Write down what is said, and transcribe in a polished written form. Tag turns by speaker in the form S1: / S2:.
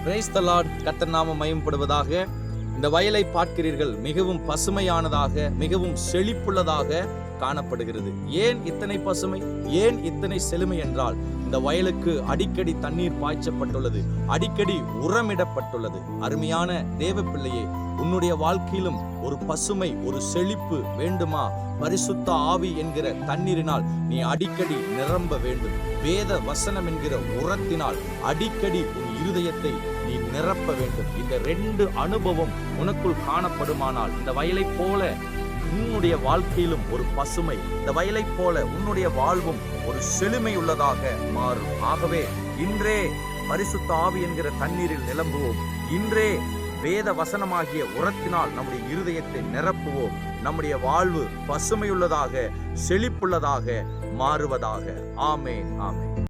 S1: Praise the Lord. கர்த்தர் நாமம் மகிமைப்படுவதாக. இந்த வயலை பார்க்கிறீர்கள், மிகவும் பசுமையானதாக, மிகவும் செழிப்புள்ளதாக காணப்படுகிறது. ஏன் இத்தனை பசுமை, ஏன் இத்தனை செழுமை என்றால் இந்த வயலுக்கு அடிக்கடி தண்ணீர் பாய்ச்சப்பட்டுள்ளது, அடிக்கடி உரமிடப்பட்டுள்ளது. அருமையான தேவ பிள்ளையே, உன்னுடைய வாழ்க்கையிலும் ஒரு பசுமை, ஒரு செழிப்பு வேண்டுமா? பரிசுத்த ஆவி என்கிற தண்ணீரினால் நீ அடிக்கடி நிரம்ப வேண்டும். வேத வசனம் என்கிற உரத்தினால் அடிக்கடி உன் இருதயத்தை நீ நிரப்ப வேண்டும். இந்த 2 அனுபவம் உனக்குள் காணப்படுமானால் இந்த வயலை போல உன்னுடைய வாழ்க்கையிலும் ஒரு பசுமை, இந்த வயலை போல உன்னுடைய வாழ்வும் ஒரு செழுமை உள்ளதாக மாறும். ஆகவே இன்றே பரிசுத்த ஆவி என்கிற தண்ணீரில் நிரம்புவோம். இன்றே வேத வசனமாகிய உரத்தினால் நம்முடைய இருதயத்தை நிரப்புவோம். நம்முடைய வாழ்வு பசுமையுள்ளதாக, செழிப்புள்ளதாக மாறுவதாக. ஆமென், ஆமென்.